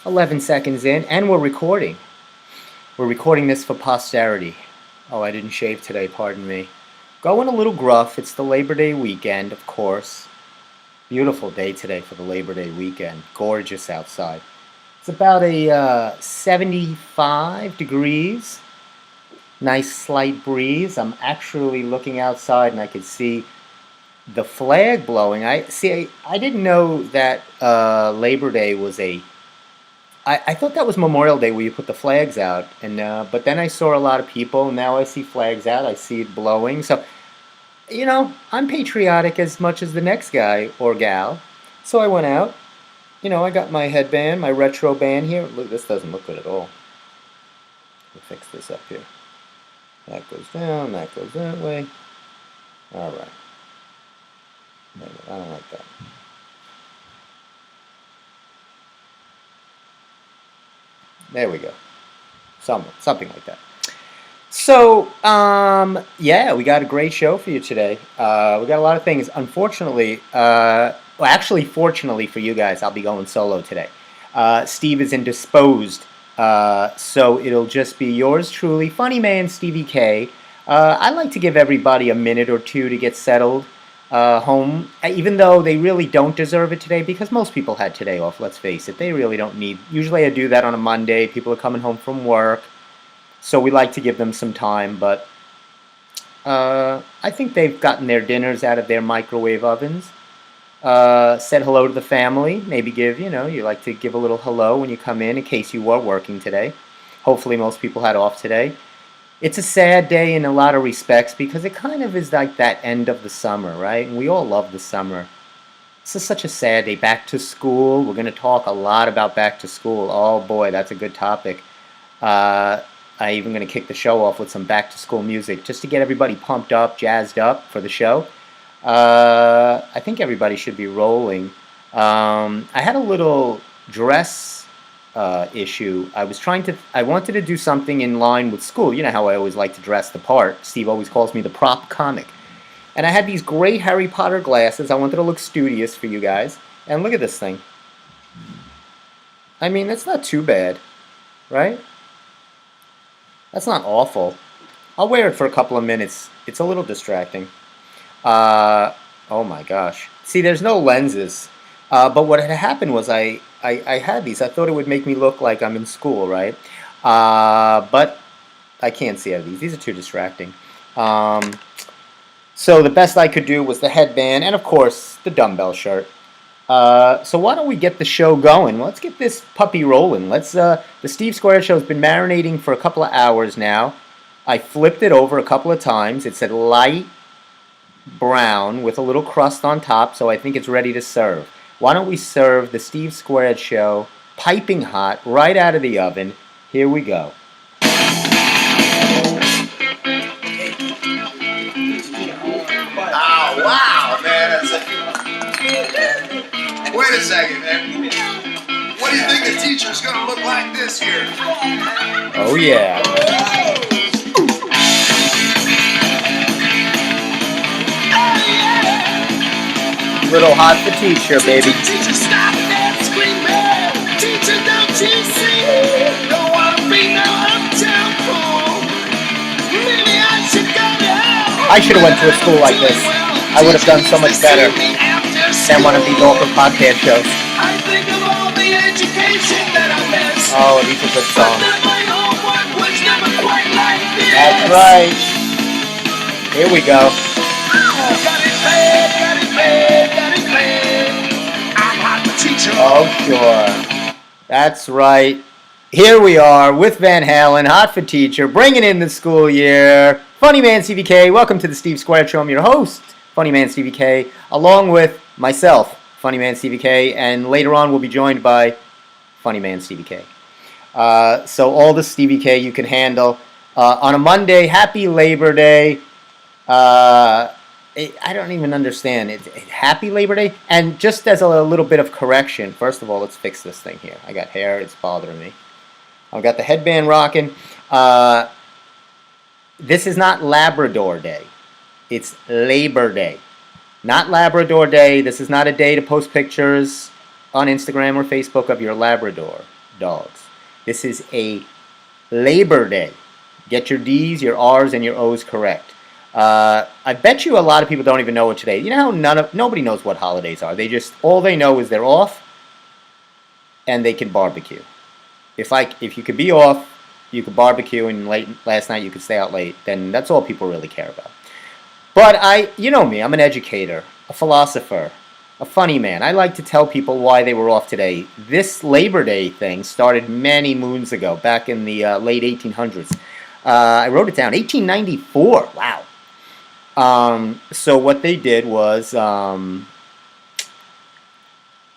11 seconds in, and we're recording. We're recording this for posterity. Oh, I didn't shave today, pardon me. Going a little gruff. It's the Labor Day weekend, of course. Beautiful day today for the Labor Day weekend. Gorgeous outside. It's about a 75 degrees. Nice slight breeze. I'm actually looking outside and I can see the flag blowing. I didn't know that Labor Day was I thought that was Memorial Day where you put the flags out, and but then I saw a lot of people. Now I see flags out. I see it blowing. So, I'm patriotic as much as the next guy or gal. So I went out. I got my headband, my retro band here. Look, this doesn't look good at all. Let me fix this up here. That goes down. That goes that way. All right. I don't like that. There we go. Something like that. So, yeah, we got a great show for you today. We got a lot of things. Unfortunately, actually, fortunately for you guys, I'll be going solo today. Steve is indisposed, so it'll just be yours truly, Funny Man Stevie K. I like to give everybody a minute or two to get settled home, even though they really don't deserve it today, because most people had today off, let's face it. They really don't need. Usually I do that on a Monday. People are coming home from work, so we like to give them some time, but I think they've gotten their dinners out of their microwave ovens, said hello to the family, maybe you like to give a little hello when you come in case you were working today. Hopefully most people had off today. It's a sad day in a lot of respects because it kind of is like that end of the summer, right? And we all love the summer. This is such a sad day. Back to school. We're going to talk a lot about back to school. Oh boy, that's a good topic. I'm even going to kick the show off with some back to school music just to get everybody pumped up, jazzed up for the show. I think everybody should be rolling. I had a little dress issue. I wanted to do something in line with school. You know how I always like to dress the part. Steve always calls me the prop comic. And I had these gray Harry Potter glasses. I wanted to look studious for you guys. And look at this thing. I mean, that's not too bad, right? That's not awful. I'll wear it for a couple of minutes. It's a little distracting. Oh my gosh. See, there's no lenses. But what had happened was I had these. I thought it would make me look like I'm in school, right? But I can't see out of these. These are too distracting. So the best I could do was the headband and, of course, the dumbbell shirt. So why don't we get the show going? Let's get this puppy rolling. The Steve Square Show has been marinating for a couple of hours now. I flipped it over a couple of times. It said light brown with a little crust on top, so I think it's ready to serve. Why don't we serve the Steve Squared Show piping hot right out of the oven? Here we go. Oh, wow, man. Wait a second, man. What do you think the teacher's going to look like this here? Oh, yeah. Little hot for teacher, baby. Teacher, stop that screaming. Teacher, don't you see? Don't want to be no uptown fool. Maybe I should go to hell. I should have went to a school like this. I would have done so much better than one of these awkward podcast shows. I think of all the education that I missed. Oh, these are good songs. My homework was never quite like this. That's right. Here we go. Got it bad, got it bad, got it bad. I'm hot for teacher. Oh, sure. That's right. Here we are with Van Halen, hot for teacher, bringing in the school year. Funny Man Stevie K, welcome to the Steve Square Show. I'm your host, Funny Man Stevie K, along with myself, Funny Man Stevie K, and later on we'll be joined by Funny Man Stevie K. So all the Stevie K you can handle. On a Monday, happy Labor Day. I don't even understand. Happy Labor Day? And just as a little bit of correction, first of all, let's fix this thing here. I got hair. It's bothering me. I've got the headband rocking. This is not Labrador Day. It's Labor Day. Not Labrador Day. This is not a day to post pictures on Instagram or Facebook of your Labrador. dogs. This is a Labor Day. Get your D's, your R's, and your O's correct. I bet you a lot of people don't even know what today. You know how nobody knows what holidays are. All they know is they're off, and they can barbecue. If you could be off, you could barbecue, and last night you could stay out late. Then that's all people really care about. But you know me, I'm an educator, a philosopher, a funny man. I like to tell people why they were off today. This Labor Day thing started many moons ago, back in the late 1800s. I wrote it down, 1894. Wow. So what they did was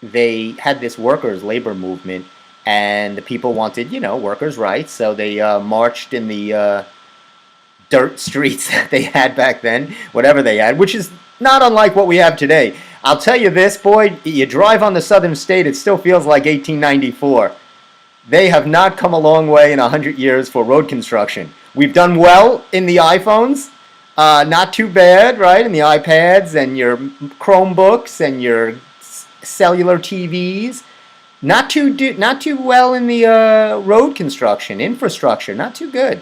they had this workers' labor movement, and the people wanted, workers' rights. So they marched in the dirt streets that they had back then, whatever they had, which is not unlike what we have today. I'll tell you this, boy, you drive on the southern state, it still feels like 1894. They have not come a long way in 100 years for road construction. We've done well in the iPhones, not too bad, right? In the iPads and your Chromebooks and your cellular TVs. Not too well in the road construction, infrastructure, not too good.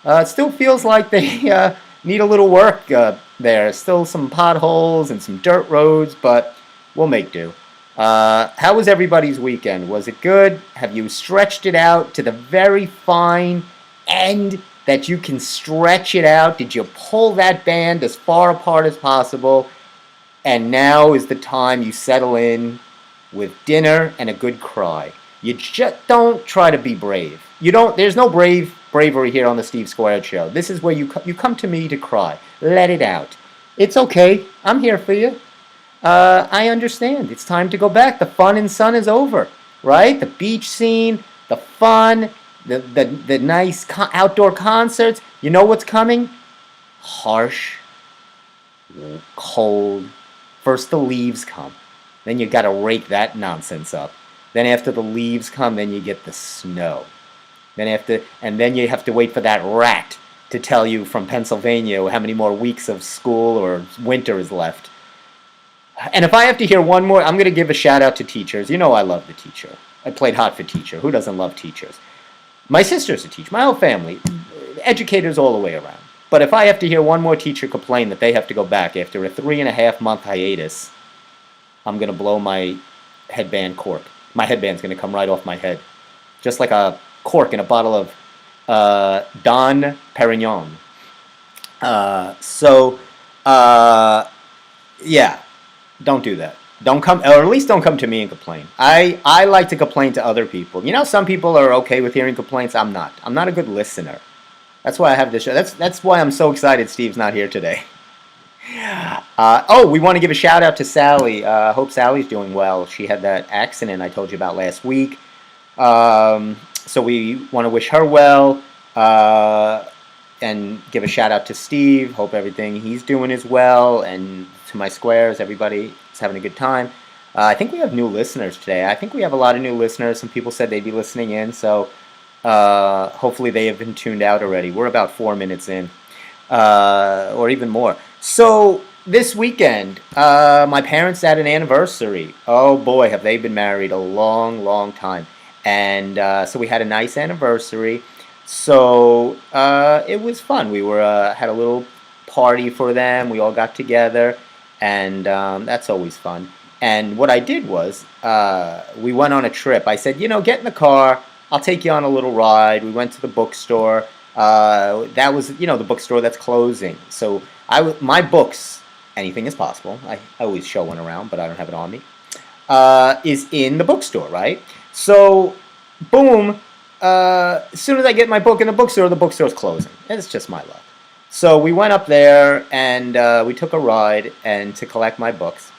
It still feels like they need a little work there. Still some potholes and some dirt roads, but we'll make do. How was everybody's weekend? Was it good? Have you stretched it out to the very fine end that you can stretch it out? Did you pull that band as far apart as possible? And now is the time you settle in with dinner and a good cry. You just don't try to be brave. There's no bravery here on the Steve Squared Show. This is where you come to me to cry. Let it out. It's okay. I'm here for you. I understand. It's time to go back. The fun and sun is over, right? The beach scene, the fun, the nice outdoor concerts. You know what's coming? Harsh, cold. First the leaves come. Then you got to rake that nonsense up. Then after the leaves come, then you get the snow. Then you have to wait for that rat to tell you from Pennsylvania how many more weeks of school or winter is left. And if I have to hear one more, I'm going to give a shout out to teachers. You know I love the teacher. I played hot for teacher. Who doesn't love teachers? My sister's a teacher. My whole family. Educators all the way around. But if I have to hear one more teacher complain that they have to go back after a 3.5-month hiatus, I'm going to blow my headband cork. My headband's going to come right off my head. Just like a cork in a bottle of Don Perignon. Yeah. Don't do that. Don't come, or at least don't come to me and complain. I like to complain to other people. You know, some people are okay with hearing complaints. I'm not. I'm not a good listener. That's why I have this show. That's why I'm so excited Steve's not here today. We want to give a shout out to Sally. Hope Sally's doing well. She had that accident I told you about last week. So we want to wish her well. And give a shout out to Steve. Hope everything he's doing is well. And to my squares, everybody is having a good time. I think we have new listeners today. I think we have a lot of new listeners. Some people said they'd be listening in, so hopefully they have been tuned out already. We're about 4 minutes in, or even more. So this weekend, my parents had an anniversary. Oh boy, have they been married a long, long time. And so we had a nice anniversary. So it was fun. We had a little party for them. We all got together, and that's always fun. And what I did was we went on a trip. I said, get in the car. I'll take you on a little ride. We went to the bookstore. That was, the bookstore that's closing. So my books, Anything is Possible. I always show one around, but I don't have it on me. Is in the bookstore, right? So, boom. As soon as I get my book in the bookstore's closing. It's just my luck. So we went up there and we took a ride to collect my books,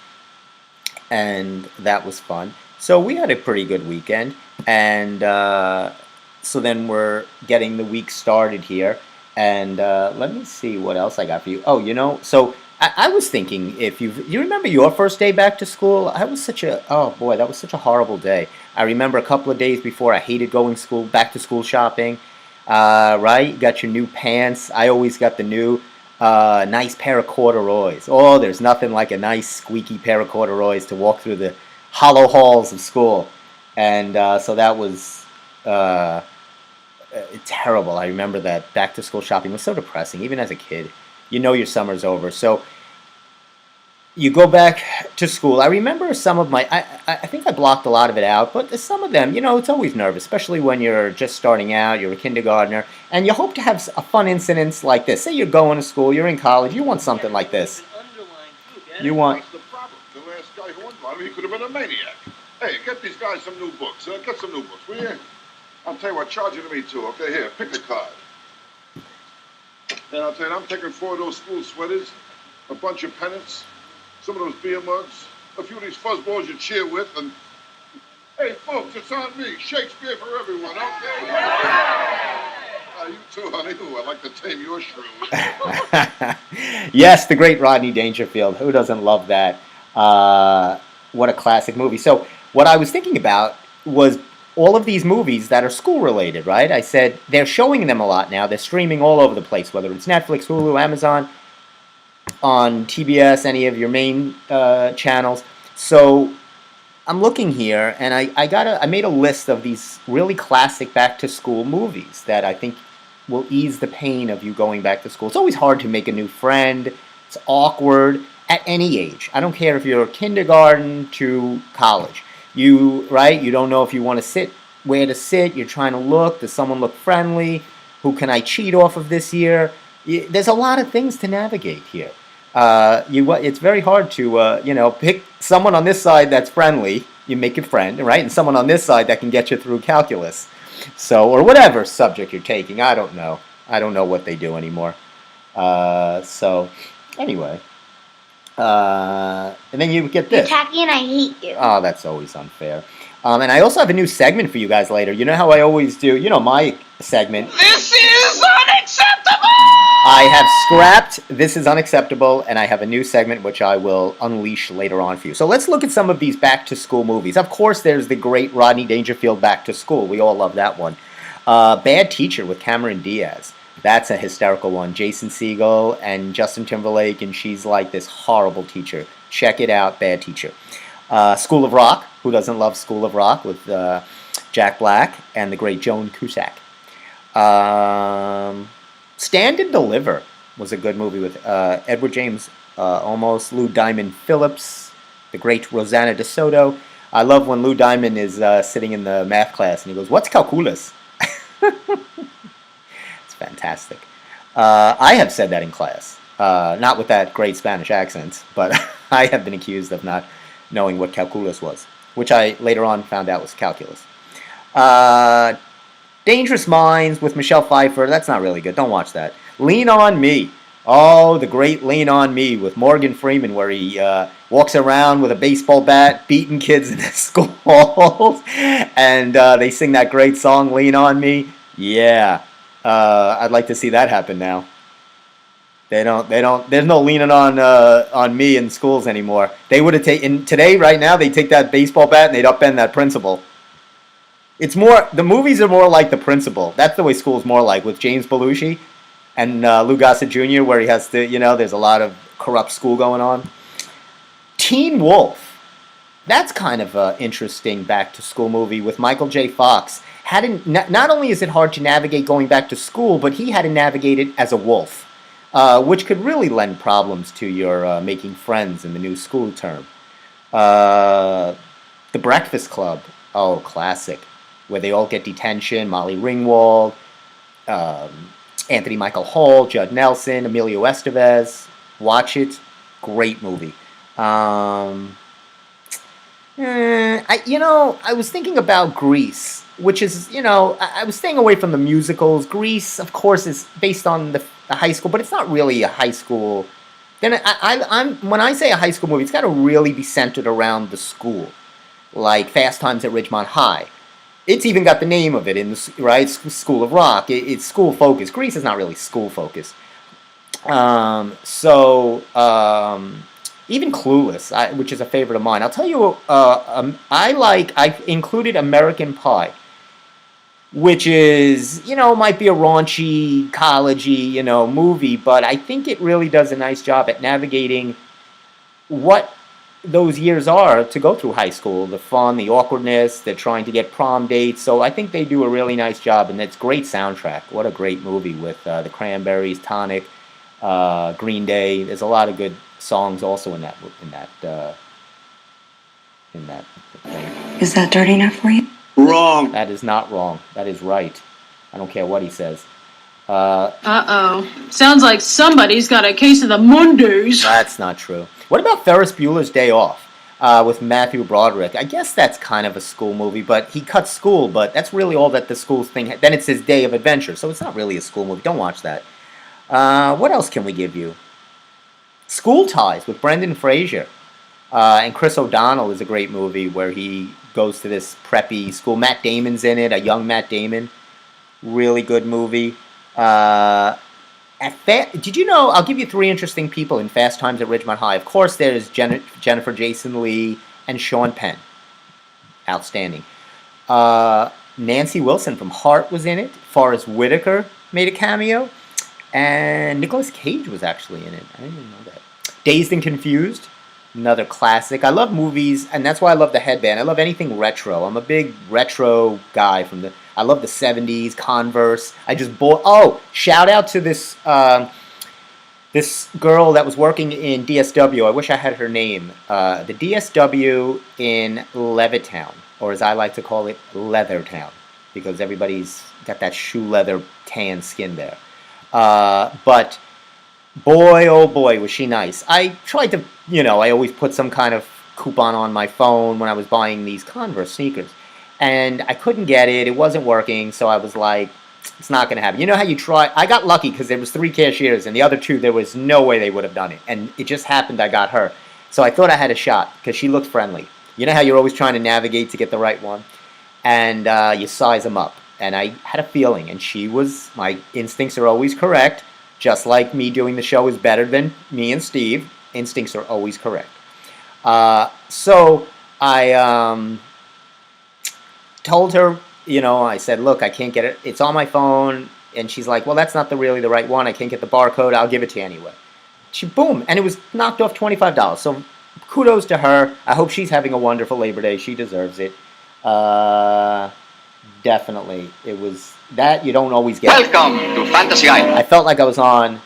and that was fun. So we had a pretty good weekend, and so then we're getting the week started here. And let me see what else I got for you. Oh, so I was thinking, if you remember your first day back to school, that was such a horrible day. I remember a couple of days before I hated going back to school shopping. Right? You got your new pants. I always got the new nice pair of corduroys. Oh, there's nothing like a nice squeaky pair of corduroys to walk through the hollow halls of school. And so that was terrible. I remember that back to school shopping was so depressing, even as a kid. You know your summer's over, so you go back to school. I remember some of my. I think I blocked a lot of it out, but some of them, it's always nervous, especially when you're just starting out. You're a kindergartner, and you hope to have a fun incidents like this. Say you're going to school, you're in college, you want something like this. You want. That's the problem. The last guy who unbonded me, he could have been a maniac. Hey, get these guys some new books. Get some new books, will you? I'll tell you what, charge it to me too. Okay, here, pick a card. And I'll tell you, I'm taking 4 of those school sweaters, a bunch of pennants, some of those beer mugs, a few of these fuzzballs you cheer with, and hey, folks, it's on me. Shakespeare for everyone, okay? You too, honey. Ooh, I'd like to tame your shrew. Yes, the great Rodney Dangerfield. Who doesn't love that? What a classic movie. So, what I was thinking about was all of these movies that are school related, right? I said they're showing them a lot now. They're streaming all over the place, whether it's Netflix, Hulu, Amazon, on TBS, any of your main channels. So I'm looking here, and I made a list of these really classic back to school movies that I think will ease the pain of you going back to school. It's always hard to make a new friend. It's awkward at any age. I don't care if you're kindergarten to college. You don't know if you want to sit, where to sit. You're trying to look. Does someone look friendly? Who can I cheat off of this year? There's a lot of things to navigate here. It's very hard to pick someone on this side that's friendly. You make a friend, right? And someone on this side that can get you through calculus. So, or whatever subject you're taking. I don't know. I don't know what they do anymore. So, anyway. And then you get this. You're tacky and I hate you. Oh, that's always unfair. And I also have a new segment for you guys later. You know how I always do, my segment. This is unacceptable! I have scrapped This Is Unacceptable, and I have a new segment which I will unleash later on for you. So let's look at some of these back-to-school movies. Of course, there's the great Rodney Dangerfield Back to School. We all love that one. Bad Teacher with Cameron Diaz. That's a hysterical one. Jason Segel and Justin Timberlake, and she's like this horrible teacher. Check it out, Bad Teacher. School of Rock. Who doesn't love School of Rock with Jack Black and the great Joan Cusack. Stand and Deliver was a good movie with Edward James Olmos, Lou Diamond Phillips, the great Rosanna DeSoto. I love when Lou Diamond is sitting in the math class and he goes, "What's calculus?" It's fantastic. I have said that in class. Not with that great Spanish accent, but I have been accused of not knowing what calculus was, which I later on found out was calculus. Dangerous Minds with Michelle Pfeiffer. That's not really good. Don't watch that. Lean on Me. Oh, the great Lean on Me with Morgan Freeman, where he walks around with a baseball bat, beating kids in the schools, and they sing that great song, Lean on Me. Yeah, I'd like to see that happen now. They don't. There's no leaning on me in schools anymore. They would have taken today, right now. They take that baseball bat and they'd upend that principal. It's more. The movies are more like The Principal. That's the way school's more like, with James Belushi and Lou Gossett Jr., where he has to. There's a lot of corrupt school going on. Teen Wolf. That's kind of an interesting back to school movie with Michael J. Fox. Not only is it hard to navigate going back to school, but he had to navigate it as a wolf. Which could really lend problems to your making friends in the new school term. The Breakfast Club, oh, classic, where they all get detention. Molly Ringwald, Anthony Michael Hall, Judd Nelson, Emilio Estevez. Watch it, great movie. I was thinking about Grease, which is, I was staying away from the musicals. Grease, of course, is based on the high school, but it's not really a high school. Then when I say a high school movie, it's got to really be centered around the school, like Fast Times at Ridgemont High. It's even got the name of it in the right School of Rock. It's school focused. Grease is not really school focused. Even Clueless, which is a favorite of mine. I'll tell you, I included American Pie, which is, might be a raunchy, collegey, movie, but I think it really does a nice job at navigating what those years are to go through high school. The fun, the awkwardness, they're trying to get prom dates. So I think they do a really nice job, and it's great soundtrack. What a great movie with the Cranberries, Tonic, Green Day. There's a lot of good songs also in that thing. Is that dirty enough for you? Wrong. That is not wrong. That is right. I don't care what he says. Uh-oh. Sounds like somebody's got a case of the Mondays. That's not true. What about Ferris Bueller's Day Off with Matthew Broderick? I guess that's kind of a school movie, but he cuts school, but that's really all that the school thing... Then it says Day of Adventure, so it's not really a school movie. Don't watch that. What else can we give you? School Ties with Brendan Fraser. And Chris O'Donnell is a great movie where he goes to this preppy school. Matt Damon's in it, a young Matt Damon. Really good movie. Did you know, I'll give you 3 interesting people in Fast Times at Ridgemont High. Of course, there's Jennifer Jason Leigh and Sean Penn. Outstanding. Nancy Wilson from Heart was in it. Forrest Whitaker made a cameo. And Nicolas Cage was actually in it. I didn't even know that. Dazed and Confused. Another classic. I love movies, and that's why I love the headband. I love anything retro. I'm a big retro guy I love the 70s, Converse. I just bought... Oh, shout out to this this girl that was working in DSW. I wish I had her name. The DSW in Levittown, or as I like to call it, Leathertown, because everybody's got that shoe leather tan skin there. But... boy, oh boy, was she nice. I tried to, I always put some kind of coupon on my phone when I was buying these Converse sneakers. And I couldn't get it. It wasn't working, so I was like, it's not going to happen. You know how you try? I got lucky because there was 3 cashiers, and the other 2, there was no way they would have done it. And it just happened I got her. So I thought I had a shot because she looked friendly. You know how you're always trying to navigate to get the right one? And you size them up. And I had a feeling, and my instincts are always correct. Just like me doing the show is better than me and Steve, instincts are always correct. So I told her, I said, look, I can't get it. It's on my phone. And she's like, well, that's not really the right one. I can't get the barcode. I'll give it to you anyway. Boom. And it was knocked off $25. So kudos to her. I hope she's having a wonderful Labor Day. She deserves it. Definitely. It was... That you don't always get. Welcome to Fantasy Island. I felt like I was on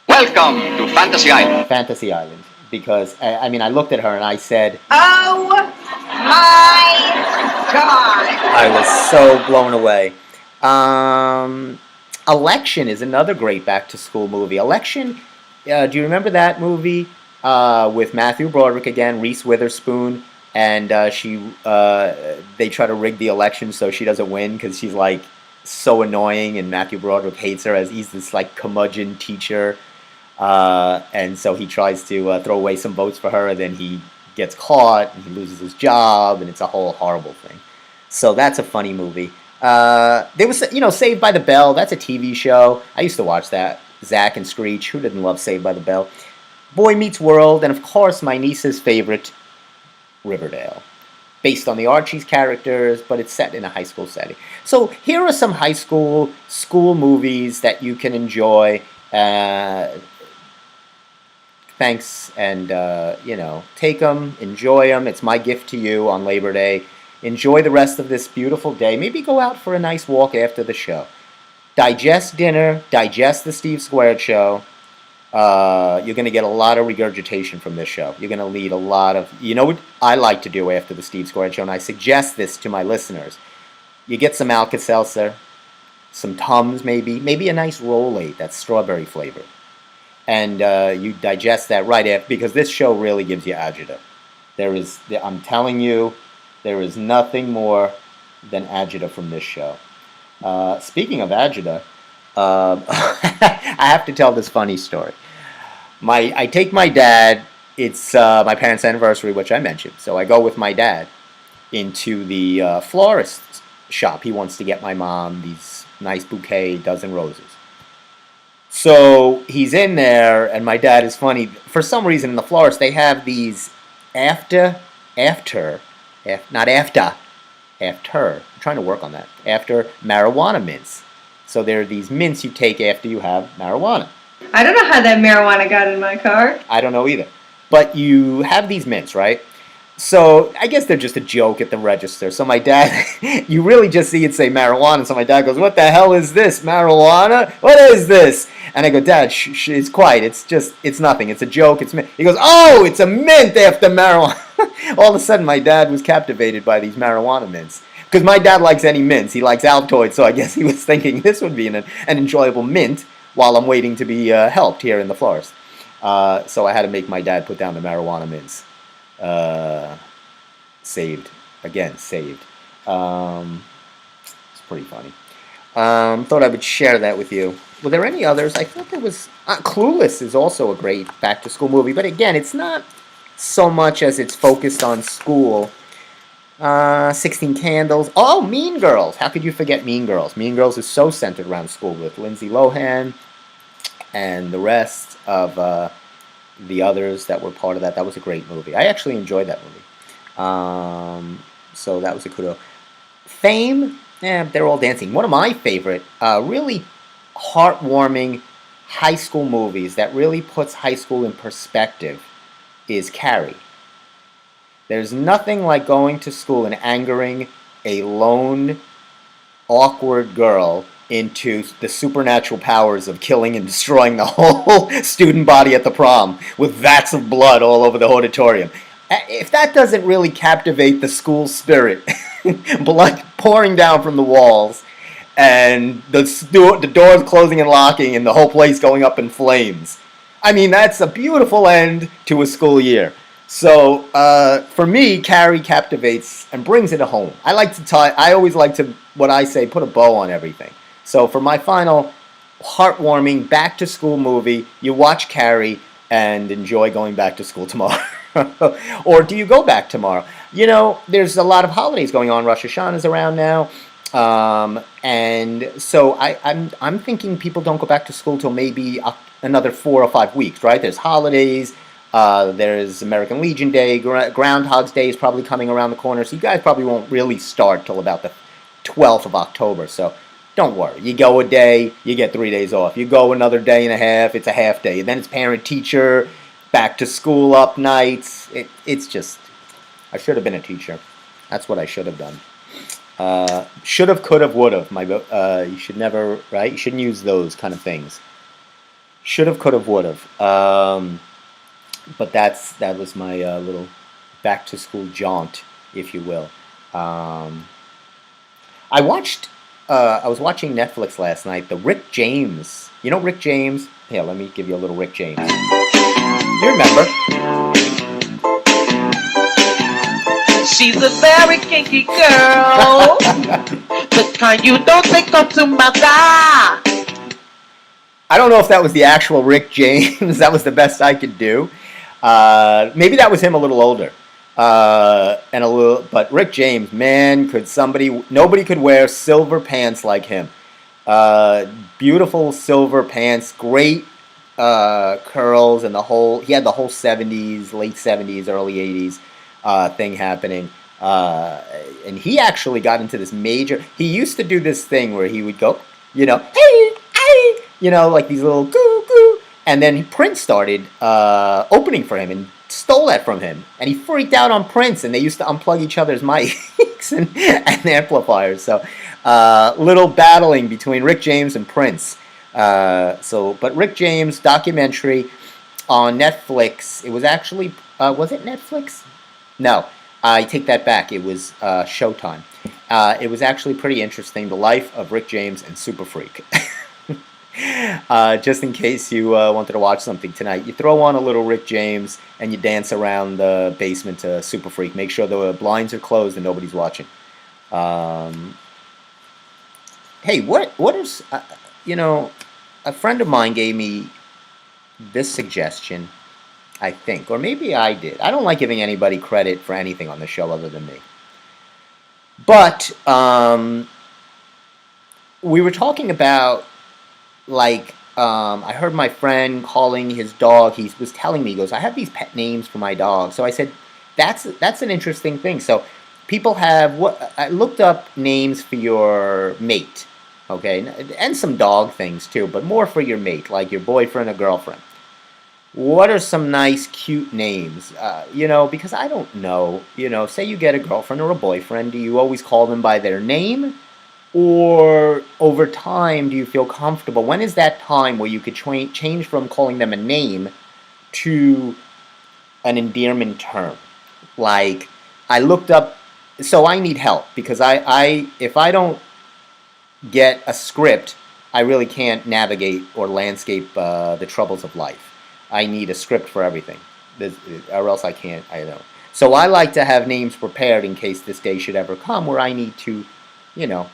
Welcome to Fantasy Island. Fantasy Island because I looked at her and I said, Oh my God! I was so blown away. Election is another great back to school movie. Election, do you remember that movie with Matthew Broderick again, Reese Witherspoon, and they try to rig the election so she doesn't win because she's like so annoying, and Matthew Broderick hates her as he's this like curmudgeon teacher, and so he tries to throw away some votes for her, and then he gets caught and he loses his job, and it's a whole horrible thing. So that's a funny movie. There was, Saved by the Bell. That's a TV show. I used to watch that. Zack and Screech. Who didn't love Saved by the Bell? Boy Meets World, and of course my niece's favorite, Riverdale. Based on the Archie's characters, but it's set in a high school setting. So here are some high school movies that you can enjoy. Thanks, and take them, enjoy them. It's my gift to you on Labor Day. Enjoy the rest of this beautiful day. Maybe go out for a nice walk after the show. Digest dinner. Digest the Steve Squared Show. You're going to get a lot of regurgitation from this show. You're going to lead a lot of... You know what I like to do after the Steve Squared Show, and I suggest this to my listeners. You get some Alka-Seltzer, some Tums maybe a nice Rolade that's strawberry flavored. And you digest that right after, because this show really gives you agita. I'm telling you, there is nothing more than agita from this show. Speaking of agita, I have to tell this funny story. I take my dad, it's my parents' anniversary, which I mentioned, so I go with my dad into the florist shop. He wants to get my mom these nice bouquet, dozen roses. So he's in there, and my dad is funny. For some reason, in the florist, they have these after, I'm trying to work on that, after marijuana mints. So there are these mints you take after you have marijuana. I don't know how that marijuana got in my car. I don't know either. but you have these mints, right? So I guess they're just a joke at the register. So my dad, you really just see it say marijuana. So my dad goes, "What the hell is this? Marijuana? What is this?" And I go, "Dad, it's quiet. It's nothing. It's a joke. It's mint." He goes, "Oh, it's a mint after marijuana." All of a sudden, my dad was captivated by these marijuana mints. Because my dad likes any mints. He likes Altoids, so I guess he was thinking this would be an enjoyable mint while I'm waiting to be helped here in the forest. So I had to make my dad put down the marijuana mints. Saved. Again, saved. It's pretty funny. Thought I would share that with you. Were there any others? I thought there was... Clueless is also a great back-to-school movie, but again, it's not so much as it's focused on school. 16 Candles. Oh, Mean Girls. How could you forget Mean Girls? Mean Girls is so centered around school with Lindsay Lohan and the rest of the others that were part of that. That was a great movie. I actually enjoyed that movie. So that was a kudo. Fame. They're all dancing. One of my favorite, really heartwarming high school movies that really puts high school in perspective is Carrie. There's nothing like going to school and angering a lone, awkward girl into the supernatural powers of killing and destroying the whole student body at the prom with vats of blood all over the auditorium. If that doesn't really captivate the school spirit, blood pouring down from the walls, and the doors closing and locking, and the whole place going up in flames. I mean, that's a beautiful end to a school year. So, for me, Carrie captivates and brings it home. I always like to, what I say, put a bow on everything. So, for my final heartwarming back-to-school movie, you watch Carrie and enjoy going back to school tomorrow. Or do you go back tomorrow? You know, there's a lot of holidays going on. Rosh Hashanah's around now. And so I'm thinking people don't go back to school till maybe another 4 or 5 weeks, right? There's holidays. There's American Legion Day. Groundhog's Day is probably coming around the corner. So you guys probably won't really start till about the 12th of October. So don't worry. You go a day, you get 3 days off. You go another day and a half, it's a half day. And then it's parent-teacher, back to school up nights. It's just, I should have been a teacher. That's what I should have done. Should have, could have, would have. You should never, right? You shouldn't use those kind of things. Should have, could have, would have. But that was my little back to school jaunt, if you will. I was watching Netflix last night. The Rick James. You know Rick James? Here, let me give you a little Rick James. You remember? She's a very kinky girl. The kind you don't take up to mother. I don't know if that was the actual Rick James. That was the best I could do. Maybe that was him a little older. But Rick James, man, nobody could wear silver pants like him. Beautiful silver pants, great curls, and he had the whole 70s, late 70s, early 80s thing happening. And he actually got into this he used to do this thing where he would go, hey, like these little goo. And then Prince started opening for him and stole that from him. And he freaked out on Prince, and they used to unplug each other's mics and amplifiers. So little battling between Rick James and Prince. But Rick James documentary on Netflix. It was actually, was it Netflix? No, I take that back. It was Showtime. It was actually pretty interesting. The life of Rick James and Super Freak. Just in case you wanted to watch something tonight, you throw on a little Rick James and you dance around the basement to Super Freak. Make sure the blinds are closed and nobody's watching. Hey, what is, a friend of mine gave me this suggestion, I think, or maybe I did. I don't like giving anybody credit for anything on the show other than me. But we were talking about, I heard my friend calling his dog. He was telling me, he goes, I have these pet names for my dog. So I said, that's an interesting thing. So people I looked up names for your mate, okay, and some dog things too, but more for your mate, like your boyfriend or girlfriend. What are some nice, cute names? Because I don't know. Say you get a girlfriend or a boyfriend, do you always call them by their name? Or over time, do you feel comfortable? When is that time where you could change from calling them a name to an endearment term? Like, I looked up, so I need help because if I don't get a script, I really can't navigate or landscape the troubles of life. I need a script for everything, or else I can't. I know. So I like to have names prepared in case this day should ever come where I need to,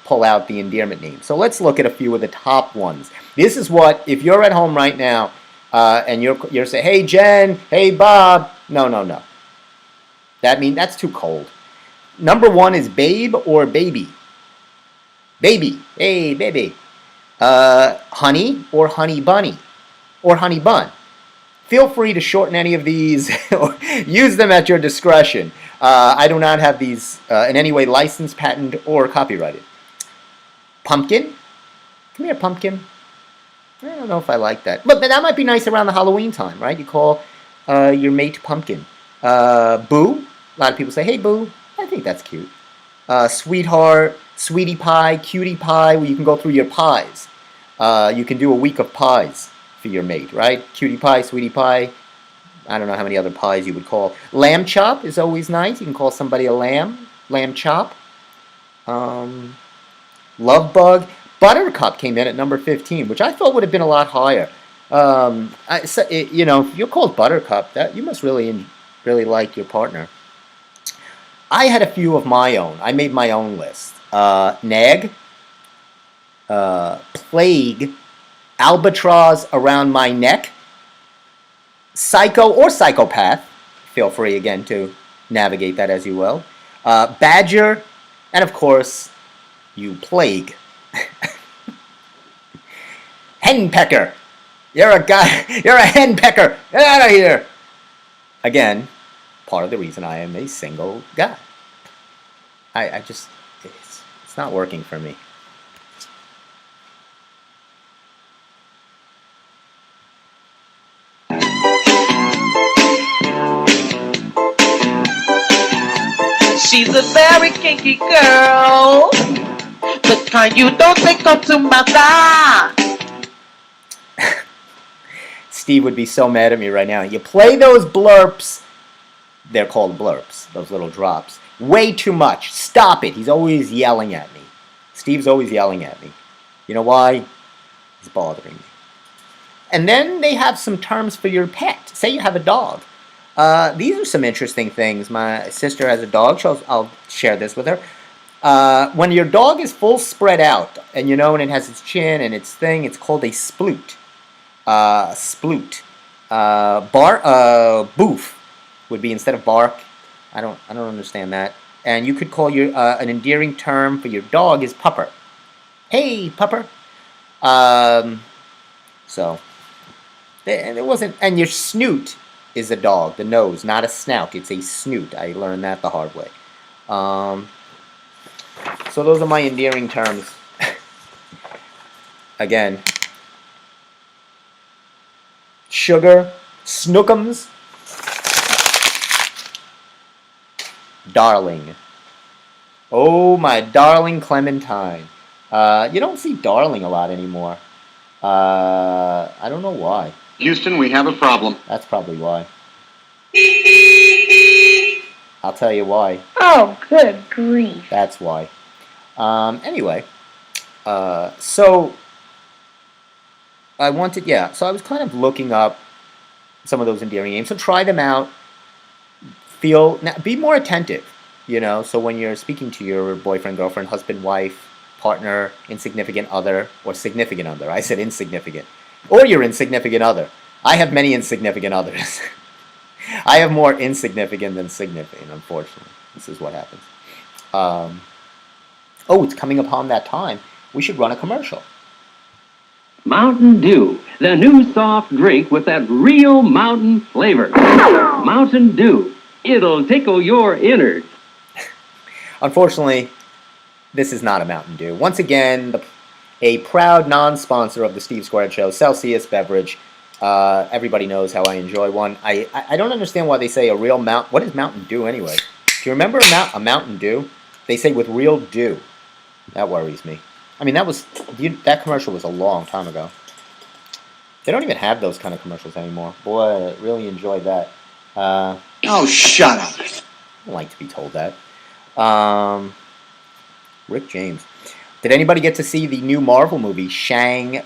pull out the endearment name. So let's look at a few of the top ones. This is what, if you're at home right now and you're saying, hey Jen, hey Bob. No. That's too cold. Number one is babe or baby. Baby, hey baby. Honey or honey bunny or honey bun. Feel free to shorten any of these or use them at your discretion. I do not have these in any way licensed, patented, or copyrighted. Pumpkin? Come here, pumpkin. I don't know if I like that. But that might be nice around the Halloween time, right? You call your mate pumpkin. Boo? A lot of people say, hey, boo. I think that's cute. Sweetheart, sweetie pie, cutie pie. Well, you can go through your pies. You can do a week of pies for your mate, right? Cutie pie, sweetie pie. I don't know how many other pies you would call. Lamb chop is always nice. You can call somebody a lamb chop. Love bug. Buttercup came in at number 15, which I thought would have been a lot higher. If you're called Buttercup, that you must really like your partner. I had a few of my own. I made my own list. Nag, plague, albatross around my neck, psycho or psychopath. Feel free again to navigate that as you will. Badger, and of course, you plague. Henpecker. You're a guy. You're a henpecker. Get out of here. Again, part of the reason I am a single guy. I just it's not working for me. She's a very kinky girl, the kind you don't take up to mother. Steve would be so mad at me right now. You play those blurps. They're called blurps, those little drops. Way too much. Stop it. He's always yelling at me. Steve's always yelling at me. You know why? He's bothering me. And then they have some terms for your pet. Say you have a dog. These are some interesting things. My sister has a dog. I'll share this with her. When your dog is full spread out, and and it has its chin and its thing, it's called a sploot. Sploot. Boof would be instead of bark. I don't understand that. And you could call your an endearing term for your dog is pupper. Hey, pupper. So it wasn't. And your snoot is a dog. The nose, not a snout. It's a snoot. I learned that the hard way. So those are my endearing terms. Again. Sugar, snookums, darling. Oh, my darling Clementine. You don't see darling a lot anymore. I don't know why. Houston, we have a problem. That's probably why. I'll tell you why. Oh, good grief. That's why. Anyway, so I was kind of looking up some of those endearing names. So try them out. Be more attentive, so when you're speaking to your boyfriend, girlfriend, husband, wife, partner, insignificant other, or significant other. I said insignificant. Or your insignificant other. I have many insignificant others. I have more insignificant than significant, unfortunately. This is what happens. It's coming upon that time. We should run a commercial. Mountain Dew, the new soft drink with that real mountain flavor. Mountain Dew, it'll tickle your innards. Unfortunately, this is not a Mountain Dew. Once again, a proud non-sponsor of the Steve Squared Show, Celsius Beverage. Everybody knows how I enjoy one. I don't understand why they say a real mount. What is Mountain Dew anyway? Do you remember a Mountain Dew? They say with real dew. That worries me. I mean, that commercial was a long time ago. They don't even have those kind of commercials anymore. Boy, I really enjoyed that. Oh, shut up. I don't like to be told that. Rick James. Did anybody get to see the new Marvel movie, Shang-Chi?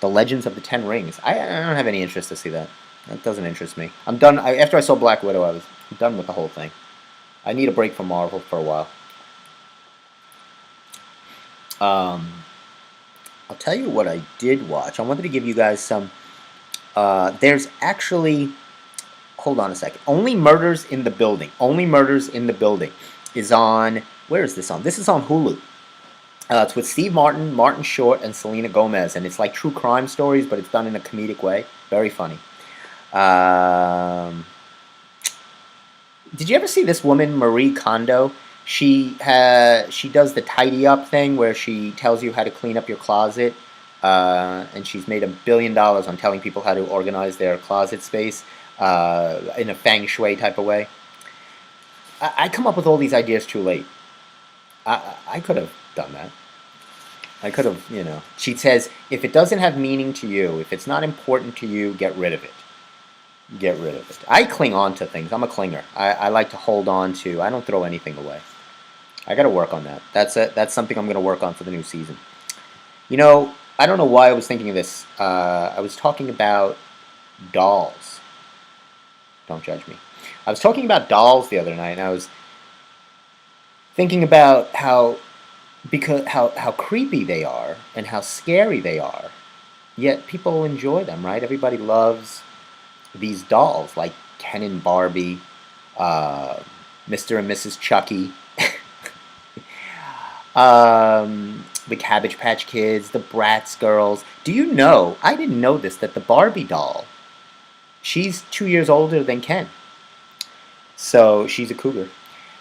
The Legends of the Ten Rings. I don't have any interest to see that. That doesn't interest me. I'm done. After I saw Black Widow, I'm done with the whole thing. I need a break from Marvel for a while. I'll tell you what I did watch. I wanted to give you guys some... there's actually... Hold on a second. Only Murders in the Building. Only Murders in the Building is on... Where is this on? This is on Hulu. It's with Steve Martin, Martin Short, and Selena Gomez. And it's like true crime stories, but it's done in a comedic way. Very funny. Did you ever see this woman, Marie Kondo? She does the tidy up thing where she tells you how to clean up your closet, and she's made $1 billion on telling people how to organize their closet space in a feng shui type of way. I come up with all these ideas too late. I could have done that. I could have, She says, if it doesn't have meaning to you, if it's not important to you, get rid of it. Get rid of it. I cling on to things. I'm a clinger. I like to hold on to. I don't throw anything away. I got to work on that. That's something I'm going to work on for the new season. I don't know why I was thinking of this. I was talking about dolls. Don't judge me. I was talking about dolls the other night, and I was thinking about how creepy they are and how scary they are. Yet people enjoy them, right? Everybody loves these dolls like Ken and Barbie, Mr. and Mrs. Chucky, the Cabbage Patch Kids, the Bratz girls. Do you know, I didn't know this, that the Barbie doll, she's 2 years older than Ken. So she's a cougar.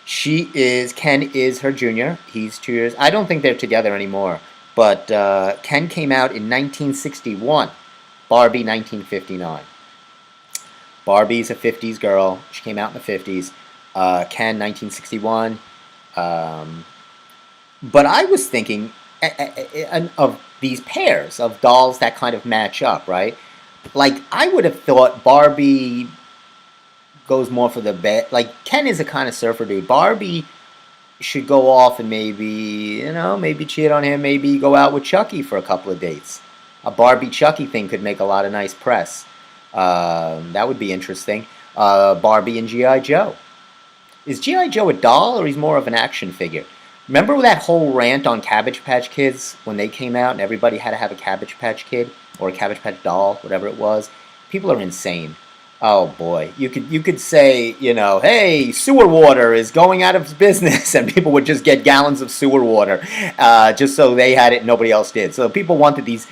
Ken is her junior. He's 2 years. I don't think they're together anymore. But Ken came out in 1961. Barbie, 1959. Barbie's a 50s girl. She came out in the 50s. Ken, 1961. But I was thinking of these pairs of dolls that kind of match up, right? Like, I would have thought Barbie goes more for the bet. Like, Ken is a kind of surfer dude. Barbie should go off and maybe cheat on him, maybe go out with Chucky for a couple of dates. A Barbie Chucky thing could make a lot of nice press. That would be interesting. Barbie and G.I. Joe. Is G.I. Joe a doll or he's more of an action figure? Remember that whole rant on Cabbage Patch Kids when they came out and everybody had to have a Cabbage Patch Kid or a Cabbage Patch doll, whatever it was? People are insane. Oh boy, you could say, hey, sewer water is going out of business, and people would just get gallons of sewer water just so they had it and nobody else did. So people wanted these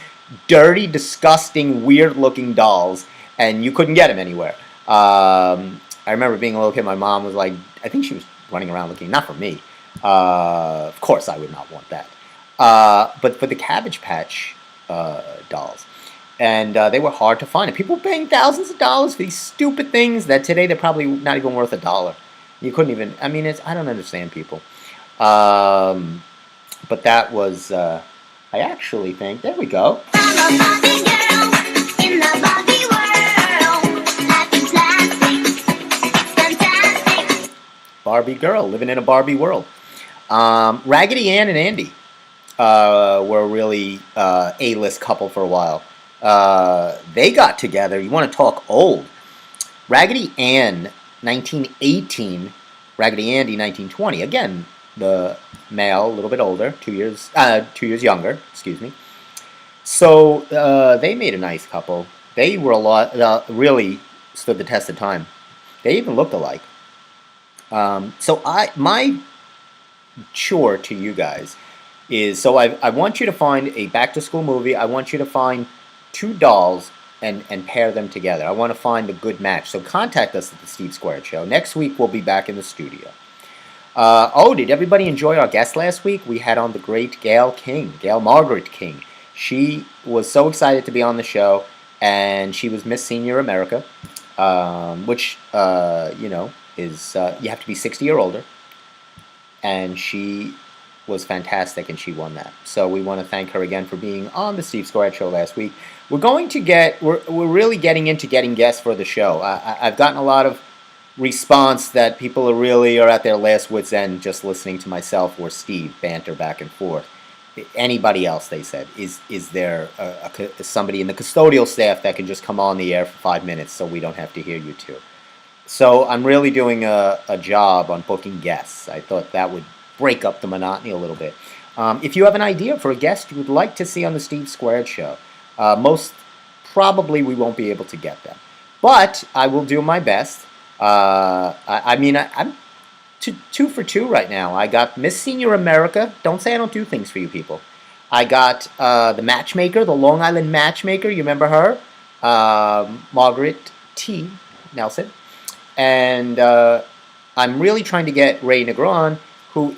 dirty, disgusting, weird-looking dolls, and you couldn't get them anywhere. I remember being a little kid, my mom was like, I think she was running around looking, not for me. Of course I would not want that. But for the Cabbage Patch dolls. And they were hard to find. And people were paying thousands of dollars for these stupid things that today they're probably not even worth $1. You couldn't even, I don't understand people. But that was, I actually think, there we go. I'm a Barbie girl in the Barbie world. Life is plastic, fantastic. Barbie girl living in a Barbie world. Raggedy Ann and Andy were a really A-list couple for a while. They got together. You want to talk old. Raggedy Ann, 1918. Raggedy Andy, 1920. Again, the male, a little bit older, 2 years younger, excuse me. So they made a nice couple. They were really stood the test of time. They even looked alike. So my chore to you guys is, so I want you to find a back-to-school movie. I want you to find 2 dolls and pair them together. I want to find a good match. So contact us at the Steve Squared Show. Next week we'll be back in the studio. Did everybody enjoy our guest last week? We had on the great Gail Margaret King. She was so excited to be on the show, and she was Miss Senior America, which is you have to be 60 or older, and she was fantastic, and she won that. So we want to thank her again for being on the Steve Squared Show last week. We're really getting into getting guests for the show. I've gotten a lot of response that people are at their last wits end just listening to myself or Steve banter back and forth. Anybody else, they said, is there somebody in the custodial staff that can just come on the air for 5 minutes so we don't have to hear you two? So I'm really doing a job on booking guests. I thought that would break up the monotony a little bit. If you have an idea for a guest you would like to see on the Steve Squared Show, most probably we won't be able to get them. But I will do my best. I'm 2 for 2 right now. I got Miss Senior America. Don't say I don't do things for you people. I got the matchmaker, the Long Island matchmaker. You remember her? Margaret T. Nelson. And I'm really trying to get Ray Negron, who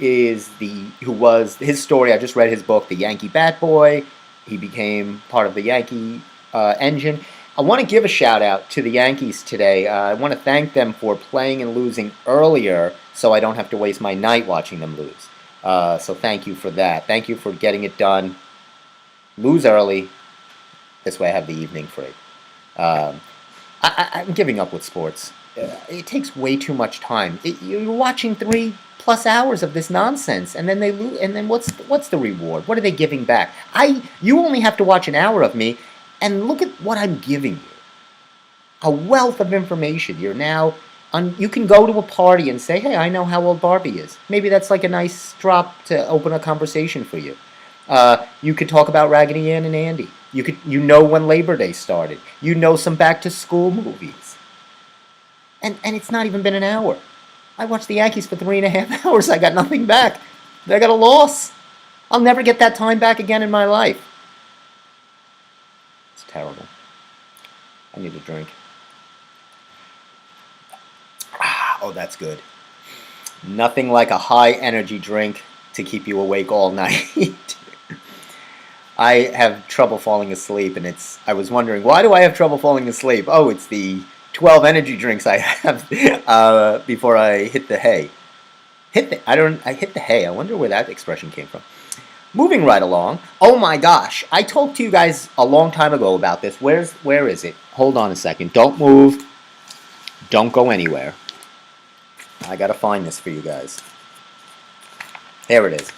was his story. I just read his book, The Yankee Bat Boy. He became part of the Yankee engine. I want to give a shout out to the Yankees today. I want to thank them for playing and losing earlier so I don't have to waste my night watching them lose. So thank you for that. Thank you for getting it done. Lose early. This way I have the evening free. I'm giving up with sports. It takes way too much time. You're watching 3+ hours of this nonsense, and then they lose. And then what's the reward? What are they giving back? You only have to watch an hour of me, and look at what I'm giving you. A wealth of information. You can go to a party and say, hey, I know how old Barbie is. Maybe that's like a nice drop to open a conversation for you. You could talk about Raggedy Ann and Andy. You know when Labor Day started. You know some back-to-school movies. And it's not even been an hour. I watched the Yankees for 3.5 hours. I got nothing back. I got a loss. I'll never get that time back again in my life. It's terrible. I need a drink. Oh, that's good. Nothing like a high energy drink to keep you awake all night. I have trouble falling asleep, and I was wondering, why do I have trouble falling asleep? Oh, it's the 12 energy drinks I have before I hit the hay. I hit the hay. I wonder where that expression came from. Moving right along. Oh my gosh, I talked to you guys a long time ago about this. Where is it? Hold on a second. Don't move. Don't go anywhere. I gotta find this for you guys. There it is.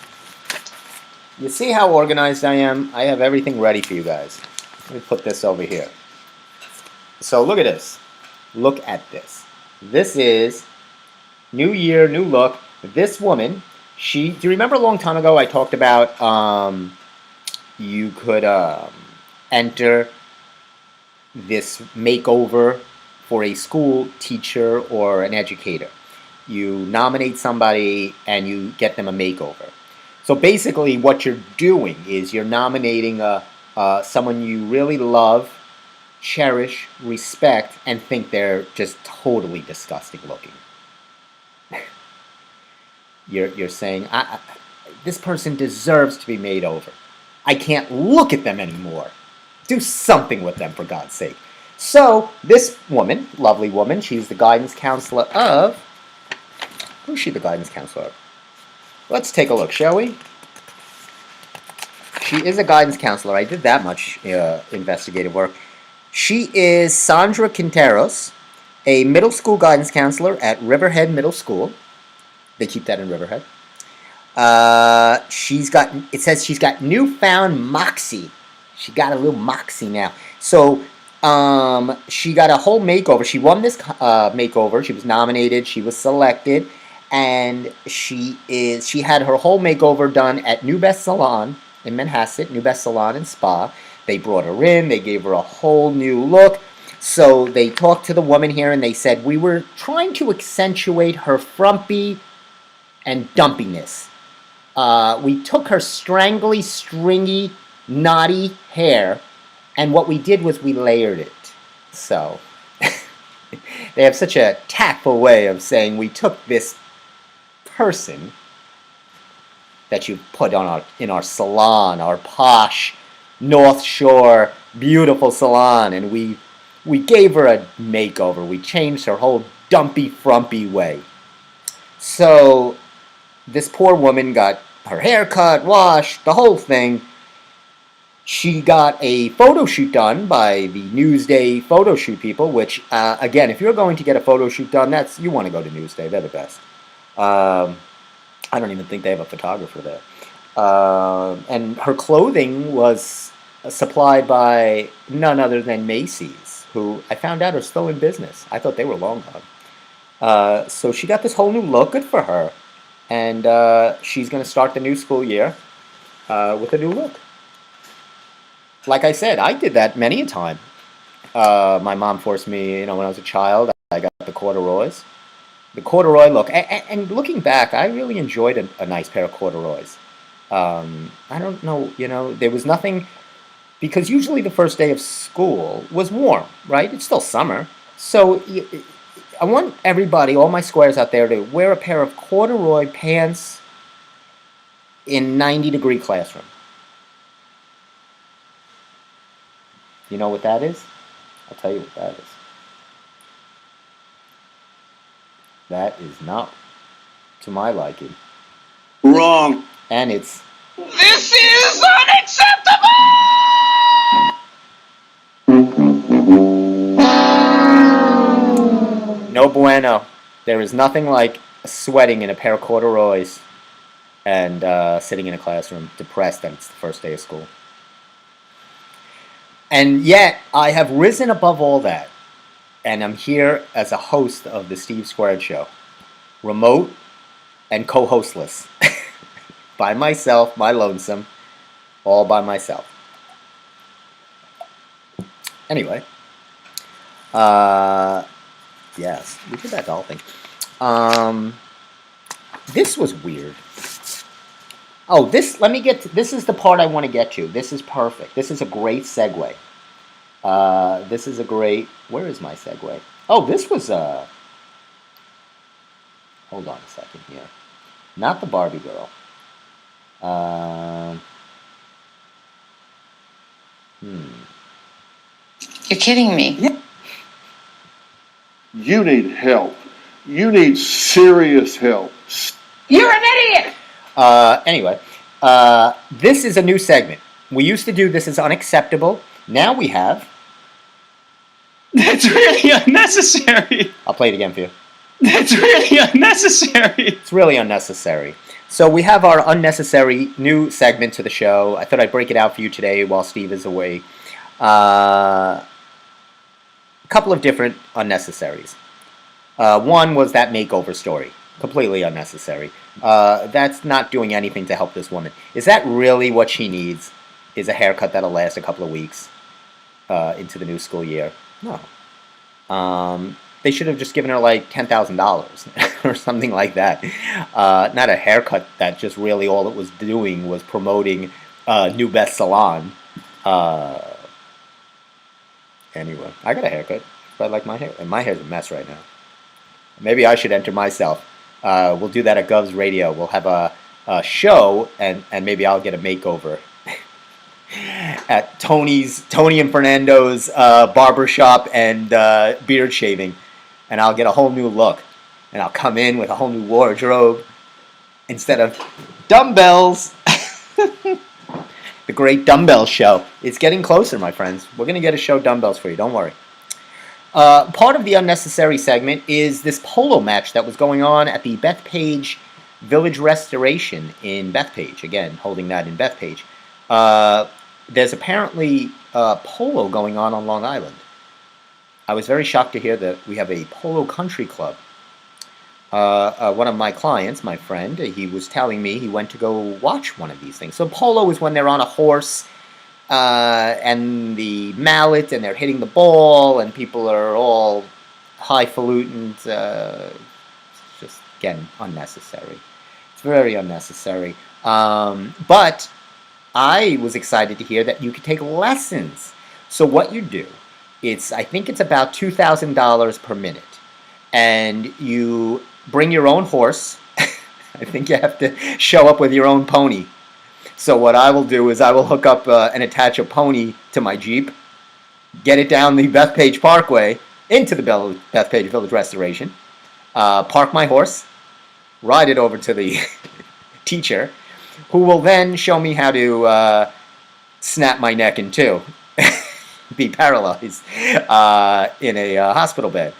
You see how organized I am? I have everything ready for you guys. Let me put this over here. So look at this. Look at this. This is new year, new look. This woman, do you remember a long time ago I talked about you could enter this makeover for a school teacher or an educator. You nominate somebody and you get them a makeover. So basically what you're doing is you're nominating someone you really love, cherish, respect, and think they're just totally disgusting looking. You're saying, this person deserves to be made over. I can't look at them anymore. Do something with them, for God's sake. So this woman, lovely woman, she's the guidance counselor of... Who's she the guidance counselor of? Let's take a look, shall we? She is a guidance counselor. I did that much investigative work. She is Sandra Quinteros, a middle school guidance counselor at Riverhead Middle School. They keep that in Riverhead. It says she's got newfound moxie. She got a little moxie now. So she got a whole makeover. She won this makeover. She was nominated. She was selected. And she had her whole makeover done at New Best Salon in Manhasset, New Best Salon and Spa. They brought her in. They gave her a whole new look. So they talked to the woman here and they said, we were trying to accentuate her frumpy and dumpiness. We took her strangly, stringy, knotty hair, and what we did was we layered it. So they have such a tactful way of saying we took this person that you put in our salon, our posh North Shore beautiful salon, and we gave her a makeover. We changed her whole dumpy frumpy way. So this poor woman got her hair cut, washed, the whole thing. She got a photo shoot done by the Newsday photo shoot people, which, again, if you're going to get a photo shoot done, you want to go to Newsday. They're the best. I don't even think they have a photographer there. And her clothing was supplied by none other than Macy's, who I found out are still in business. I thought they were long gone. So she got this whole new look. Good for her. And she's going to start the new school year with a new look. Like I said, I did that many a time. My mom forced me, when I was a child, I got the corduroys. The corduroy look. And looking back, I really enjoyed a nice pair of corduroys. I don't know, there was nothing, because usually the first day of school was warm, right? It's still summer. So I want everybody, all my squares out there, to wear a pair of corduroy pants in 90-degree classroom. You know what that is? I'll tell you what that is. That is not to my liking. Wrong. And it's... This is unacceptable! No bueno. There is nothing like sweating in a pair of corduroys and sitting in a classroom depressed that it's the first day of school. And yet, I have risen above all that, and I'm here as a host of the Steve Squared Show, remote and co-hostless, by myself, my lonesome, all by myself. Anyway, yes, we did that doll thing. This was weird. Oh, this is the part I want to get to. This is perfect. This is a great segue. Where is my segue? Oh, this was, hold on a second here. Not the Barbie girl. You're kidding me. You need help. You need serious help. You're an idiot! Anyway, this is a new segment. We used to do This Is Unacceptable. Now we have... That's really unnecessary. I'll play it again for you. That's really unnecessary. It's really unnecessary. So we have our unnecessary new segment to the show. I thought I'd break it out for you today while Steve is away. A couple of different unnecessaries. One was that makeover story. Completely unnecessary. That's not doing anything to help this woman. Is that really what she needs? Is a haircut that'll last a couple of weeks into the new school year? No. They should have just given her like $10,000 or something like that. Not a haircut that just really all it was doing was promoting New Best Salon. Anyway, I got a haircut, but I like my hair. And my hair's a mess right now. Maybe I should enter myself. We'll do that at Gov's Radio. We'll have a show, and maybe I'll get a makeover at Tony and Fernando's barbershop and beard shaving, and I'll get a whole new look, and I'll come in with a whole new wardrobe instead of dumbbells. The great dumbbell show. It's getting closer, my friends. We're going to get a show dumbbells for you. Don't worry. Part of the unnecessary segment is this polo match that was going on at the Bethpage Village Restoration in Bethpage. Again, holding that in Bethpage. There's apparently polo going on Long Island. I was very shocked to hear that we have a polo country club. One of my clients, my friend, he was telling me he went to go watch one of these things. So polo is when they're on a horse and the mallet and they're hitting the ball and people are all highfalutin. Just, again, unnecessary. It's very unnecessary. But I was excited to hear that you could take lessons. So what you do, I think it's about $2,000 per minute. And you bring your own horse. I think you have to show up with your own pony. So what I will do is I will hook up and attach a pony to my Jeep, get it down the Bethpage Parkway into the Bethpage Village Restoration, park my horse, ride it over to the teacher, who will then show me how to snap my neck in two, be paralyzed in a hospital bed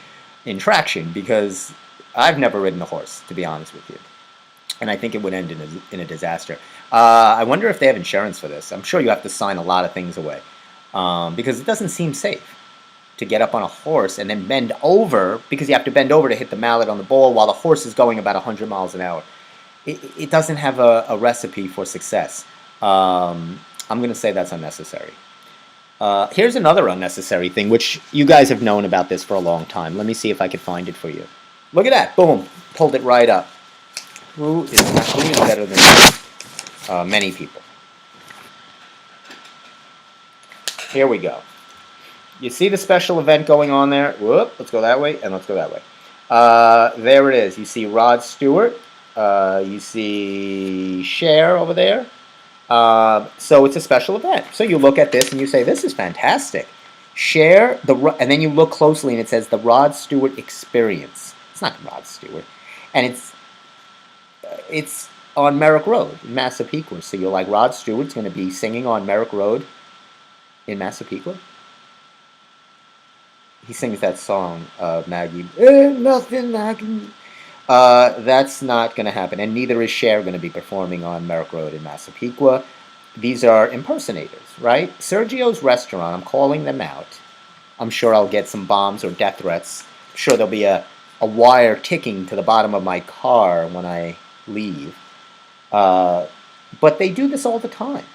in traction, because I've never ridden a horse, to be honest with you. And I think it would end in a disaster. I wonder if they have insurance for this. I'm sure you have to sign a lot of things away, because it doesn't seem safe to get up on a horse and then bend over, because you have to bend over to hit the mallet on the ball while the horse is going about 100 miles an hour. It doesn't have a recipe for success. I'm going to say that's unnecessary. Here's another unnecessary thing, which you guys have known about this for a long time. Let me see if I can find it for you. Look at that. Boom. Pulled it right up. Who is better than many people? Here we go. You see the special event going on there? Whoop, let's go that way, and let's go that way. There it is. You see Rod Stewart. You see Cher over there. So it's a special event. So you look at this and you say, this is fantastic. Cher, and then you look closely and it says the Rod Stewart Experience. It's not Rod Stewart. And it's on Merrick Road in Massapequa. So you're like, Rod Stewart's going to be singing on Merrick Road in Massapequa? He sings that song, Maggie. Nothing I can... that's not going to happen. And neither is Cher going to be performing on Merrick Road in Massapequa. These are impersonators, right? Sergio's Restaurant, I'm calling them out. I'm sure I'll get some bombs or death threats. I'm sure there'll be a wire ticking to the bottom of my car when I leave. But they do this all the time.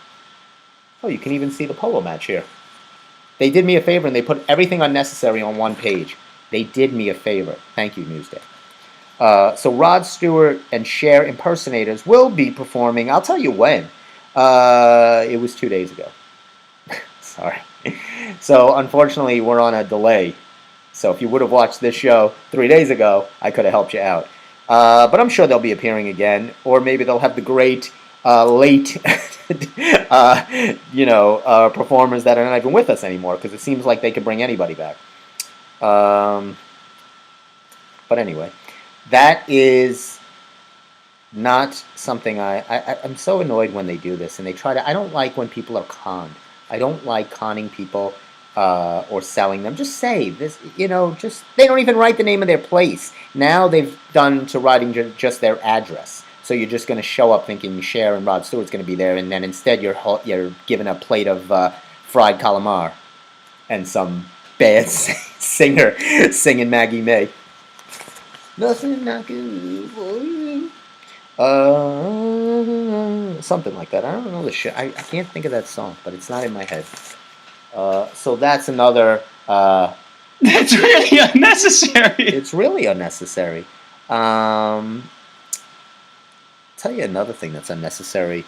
Oh, you can even see the polo match here. They did me a favor and they put everything unnecessary on one page. They did me a favor. Thank you, Newsday. So Rod Stewart and Cher impersonators will be performing. I'll tell you when. It was 2 days ago. Sorry. So unfortunately, we're on a delay. So if you would have watched this show 3 days ago, I could have helped you out. But I'm sure they'll be appearing again, or maybe they'll have the great late, performers that are not even with us anymore, because it seems like they could bring anybody back. But anyway. That is not something I'm so annoyed when they do this, and they try to... I don't like when people are conned. I don't like conning people or selling them. Just say this, they don't even write the name of their place. Now they've done to writing just their address. So you're just going to show up thinking Cher and Rod Stewart's going to be there, and then instead you're given a plate of fried calamari and some bad singer singing Maggie May. Nothing I can do for you. Something like that. I don't know the shit. I can't think of that song, but it's not in my head. So that's another... That's really unnecessary. It's really unnecessary. Tell you another thing that's unnecessary.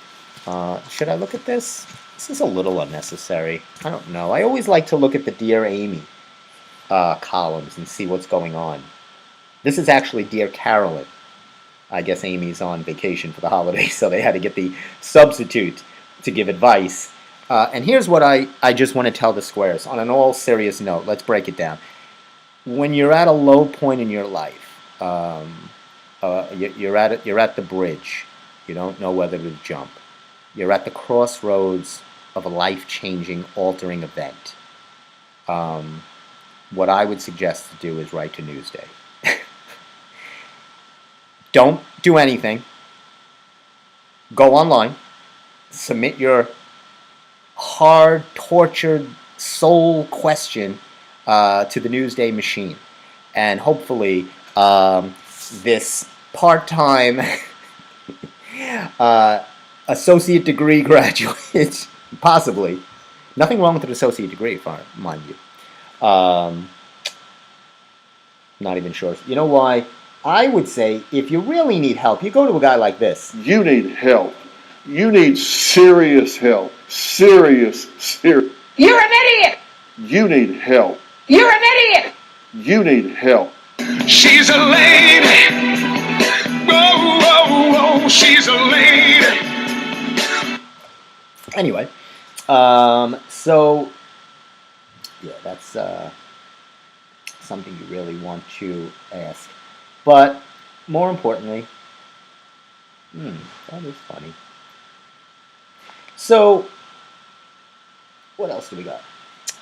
Should I look at this? This is a little unnecessary. I don't know. I always like to look at the Dear Amy columns and see what's going on. This is actually Dear Carolyn. I guess Amy's on vacation for the holidays, so they had to get the substitute to give advice. And here's what I just want to tell the squares. On an all serious note, let's break it down. When you're at a low point in your life, you're at the bridge. You don't know whether to jump. You're at the crossroads of a life-changing, altering event. What I would suggest to do is write to Newsday. Don't do anything. Go online. Submit your hard, tortured soul question to the Newsday machine. And hopefully this part-time associate degree graduate, possibly. Nothing wrong with an associate degree, mind you. Not even sure. You know why? I would say, if you really need help, you go to a guy like this. You need help. You need serious help. Serious. You're an idiot! You need help. You're an idiot! You need help. She's a lady. Whoa, whoa, whoa, she's a lady. Anyway, so yeah, that's something you really want to ask. But more importantly, that is funny. So what else do we got?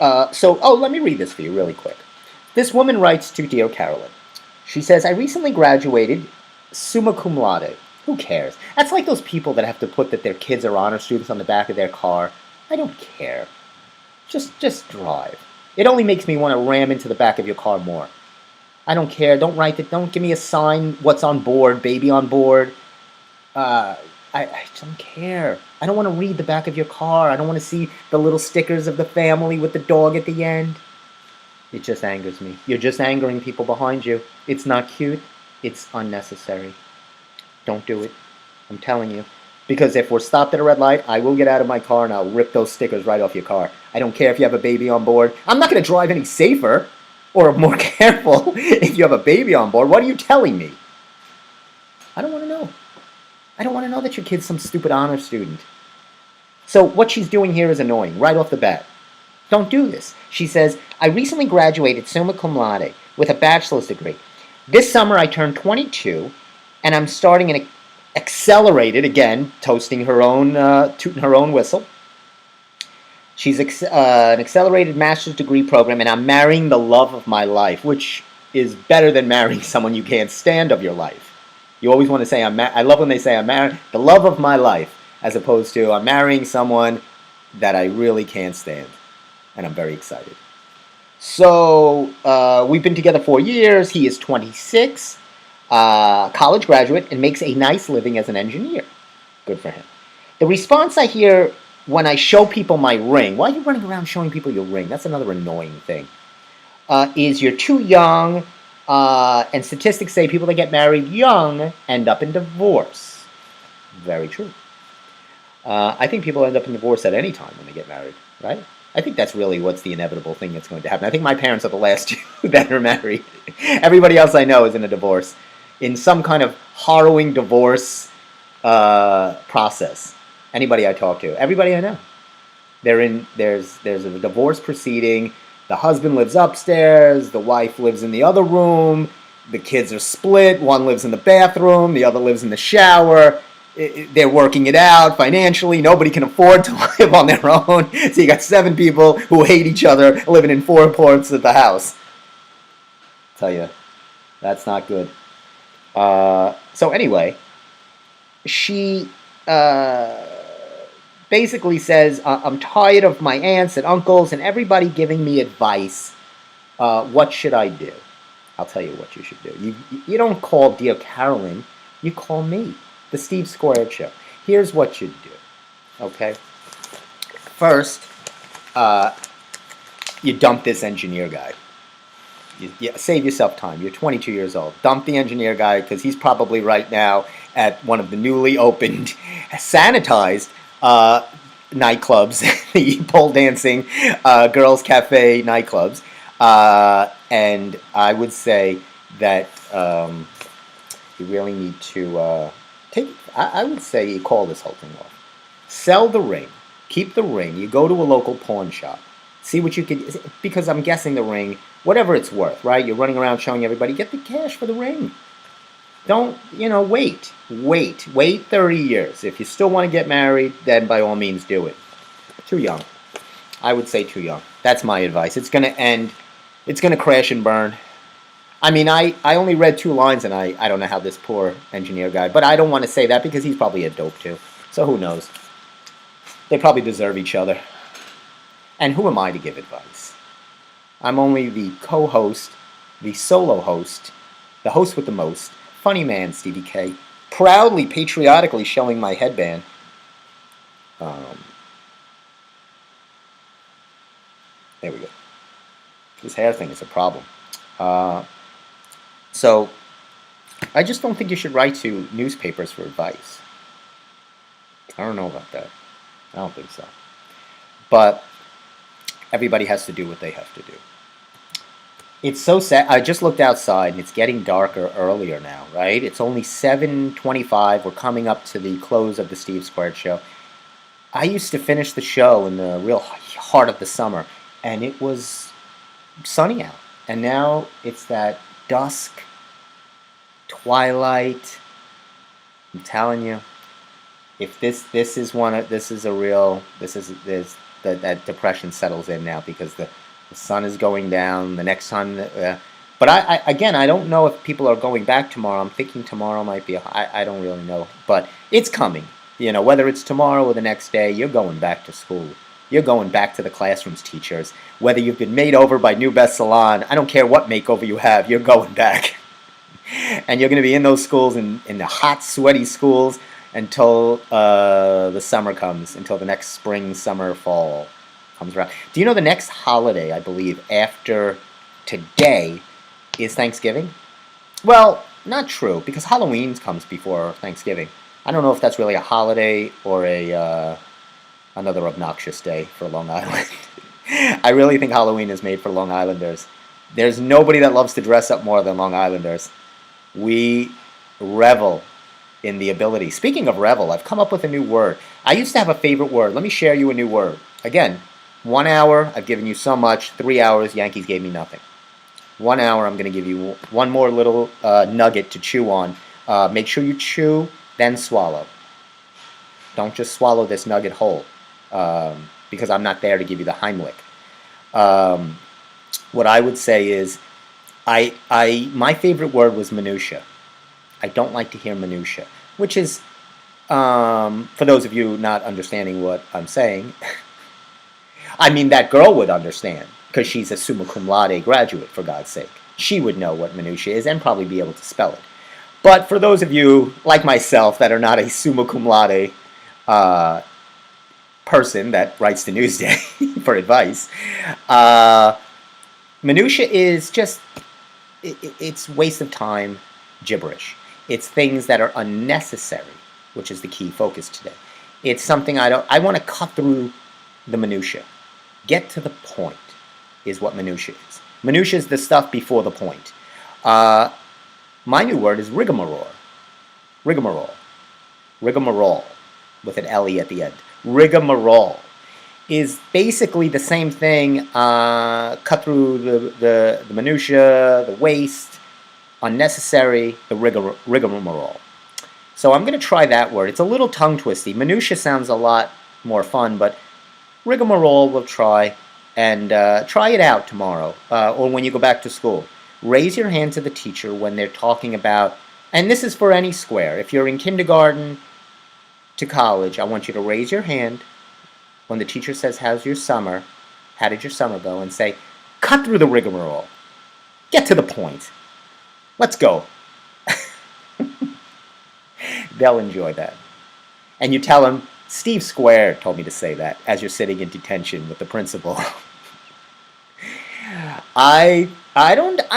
Let me read this for you really quick. This woman writes to Dear Carolyn. She says, I recently graduated summa cum laude. Who cares? That's like those people that have to put that their kids are honor students on the back of their car. I don't care. Just drive. It only makes me want to ram into the back of your car more. I don't care. Don't write it. Don't give me a sign, what's on board, baby on board. I don't care. I don't want to read the back of your car. I don't want to see the little stickers of the family with the dog at the end. It just angers me. You're just angering people behind you. It's not cute. It's unnecessary. Don't do it. I'm telling you. Because if we're stopped at a red light, I will get out of my car and I'll rip those stickers right off your car. I don't care if you have a baby on board. I'm not going to drive any safer or more careful if you have a baby on board. What are you telling me? I don't want to know. I don't want to know that your kid's some stupid honor student. So what she's doing here is annoying, right off the bat. Don't do this. She says, I recently graduated summa cum laude with a bachelor's degree. This summer I turned 22, and I'm starting an accelerated, again, toasting her own, tooting her own whistle. She's an accelerated master's degree program, and I'm marrying the love of my life, which is better than marrying someone you can't stand of your life. You always want to say, I love when they say I'm marrying the love of my life, as opposed to I'm marrying someone that I really can't stand. And I'm very excited. So we've been together 4 years. He is 26, college graduate, and makes a nice living as an engineer. Good for him. The response I hear when I show people my ring, why are you running around showing people your ring? That's another annoying thing. Is you're too young, and statistics say people that get married young end up in divorce. Very true. I think people end up in divorce at any time when they get married, right? I think that's really what's the inevitable thing that's going to happen. I think my parents are the last two that are married. Everybody else I know is in a divorce, in some kind of harrowing divorce process. Anybody I talk to, everybody I know, there's a divorce proceeding. The husband lives upstairs, the wife lives in the other room, the kids are split, one lives in the bathroom, the other lives in the shower. They're working it out financially. Nobody can afford to live on their own. So you got 7 people who hate each other living in 4 parts of the house. Tell you, that's not good. So anyway, she basically says, I'm tired of my aunts and uncles and everybody giving me advice. What should I do? I'll tell you what you should do. You don't call Dear Carolyn. You call me. The Steve Squared Show. Here's what you do, okay? First, you dump this engineer guy. You save yourself time. You're 22 years old. Dump the engineer guy because he's probably right now at one of the newly opened, sanitized nightclubs, the pole dancing, girls' cafe nightclubs. And I would say that you really need to... I would say you call this whole thing off. Sell the ring. Keep the ring. You go to a local pawn shop. See what you can... Because I'm guessing the ring, whatever it's worth, right? You're running around showing everybody, get the cash for the ring. Don't, wait. Wait 30 years. If you still want to get married, then by all means do it. Too young. I would say too young. That's my advice. It's going to end... It's going to crash and burn. I mean, I only read 2 lines, and I don't know how this poor engineer guy... But I don't want to say that because he's probably a dope, too. So who knows? They probably deserve each other. And who am I to give advice? I'm only the co-host, the solo host, the host with the most, funny man, Stevie K, proudly, patriotically showing my headband. There we go. This hair thing is a problem. So, I just don't think you should write to newspapers for advice. I don't know about that. I don't think so. But everybody has to do what they have to do. It's so sad. I just looked outside, and it's getting darker earlier now, right? It's only 7:25. We're coming up to the close of the Steve Squared Show. I used to finish the show in the real heart of the summer, and it was sunny out. And now it's that dusk, twilight. I'm telling you, if this is one of this is a real this is this that depression settles in now because the sun is going down. The next time, but I again I don't know if people are going back tomorrow. I'm thinking tomorrow might be. I don't really know, but it's coming. You know, whether it's tomorrow or the next day, you're going back to school. You're going back to the classrooms, teachers. Whether you've been made over by New Best Salon, I don't care what makeover you have, you're going back. And you're going to be in those schools, in the hot, sweaty schools, until the summer comes, until the next spring, summer, fall comes around. Do you know the next holiday, I believe, after today is Thanksgiving? Well, not true, because Halloween comes before Thanksgiving. I don't know if that's really a holiday or a another obnoxious day for Long Island. I really think Halloween is made for Long Islanders. There's nobody that loves to dress up more than Long Islanders. We revel in the ability. Speaking of revel, I've come up with a new word. I used to have a favorite word. Let me share you a new word. Again, 1 hour, I've given you so much. 3 hours, Yankees gave me nothing. 1 hour, I'm going to give you one more little nugget to chew on. Make sure you chew, then swallow. Don't just swallow this nugget whole, because I'm not there to give you the Heimlich. What I would say is, my favorite word was minutia. I don't like to hear minutia, which is, for those of you not understanding what I'm saying, I mean, that girl would understand, because she's a summa cum laude graduate, for God's sake. She would know what minutia is and probably be able to spell it. But for those of you, like myself, that are not a summa cum laude person that writes to Newsday for advice, minutia is just, it's waste of time, gibberish. It's things that are unnecessary, which is the key focus today. It's something I want to cut through the minutia. Get to the point is what minutia is. Minutia is the stuff before the point. My new word is rigmarole. Rigmarole. Rigmarole, with an L-E at the end. Rigmarole is basically the same thing. Cut through the minutia, the waste, unnecessary, the rigmarole. So I'm going to try that word. It's a little tongue-twisty. Minutia sounds a lot more fun, but rigmarole we'll try. And try it out tomorrow, or when you go back to school. Raise your hand to the teacher when they're talking about, and this is for any square. If you're in kindergarten to college, I want you to raise your hand when the teacher says, how's your summer? How did your summer go? And say, cut through the rigmarole. Get to the point. Let's go. They'll enjoy that. And you tell them, Steve Square told me to say that as you're sitting in detention with the principal. I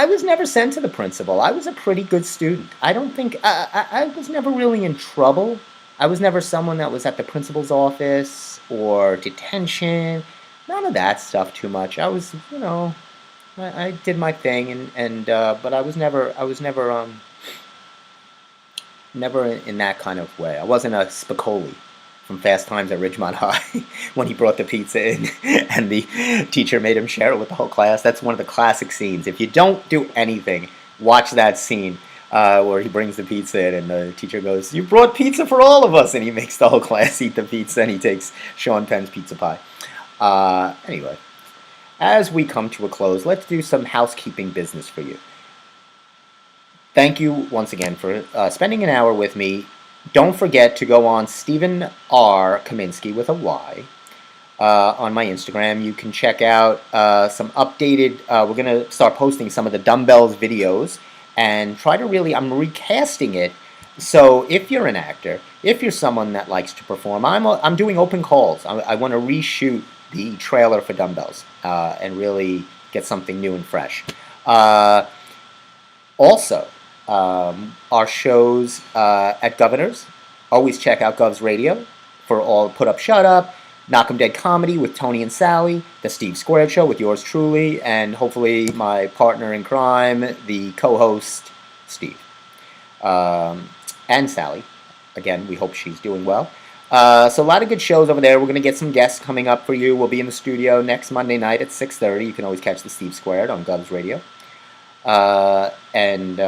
was never sent to the principal. I was a pretty good student. I don't think, I was never really in trouble. I was never someone that was at the principal's office or detention. None of that stuff too much. I was, I did my thing, but I was never in that kind of way. I wasn't a Spicoli from Fast Times at Ridgemont High when he brought the pizza in and the teacher made him share it with the whole class. That's one of the classic scenes. If you don't do anything, watch that scene where he brings the pizza in and the teacher goes, you brought pizza for all of us, and he makes the whole class eat the pizza and he takes Sean Penn's pizza pie. Anyway, as we come to a close, let's do some housekeeping business for you. Thank you once again for spending an hour with me. Don't forget to go on Stephen R. Kaminsky with a Y on my Instagram. You can check out some updated, we're going to start posting some of the dumbbells videos and try to really, I'm recasting it. So if you're an actor, if you're someone that likes to perform, I'm doing open calls. I want to reshoot the trailer for dumbbells and really get something new and fresh. Also, our shows at Governor's. Always check out Gov's Radio for all Put Up, Shut Up, Knock 'em Dead Comedy with Tony and Sally, The Steve Squared Show with yours truly, and hopefully my partner in crime, the co-host, Steve. And Sally. Again, we hope she's doing well. So a lot of good shows over there. We're going to get some guests coming up for you. We'll be in the studio next Monday night at 6:30. You can always catch the Steve Squared on Govs Radio. And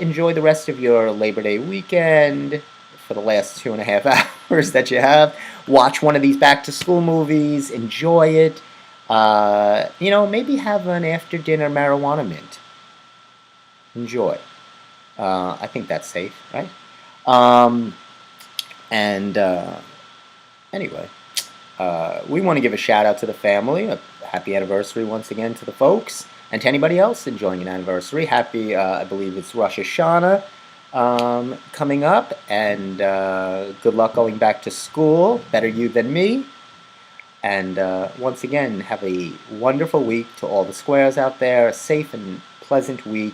enjoy the rest of your Labor Day weekend for the last 2.5 hours that you have. Watch one of these back-to-school movies. Enjoy it. Maybe have an after-dinner marijuana mint. Enjoy. I think that's safe, right? Anyway, we want to give a shout out to the family. A happy anniversary once again to the folks. And to anybody else enjoying an anniversary. Happy, I believe it's Rosh Hashanah coming up. And good luck going back to school. Better you than me. And once again, have a wonderful week to all the squares out there. A safe and pleasant week.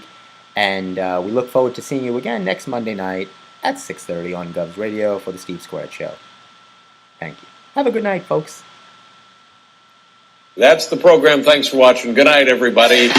And we look forward to seeing you again next Monday night at 6:30 on Govs Radio for the Steve Squared Show. Thank you. Have a good night, folks. That's the program. Thanks for watching. Good night, everybody.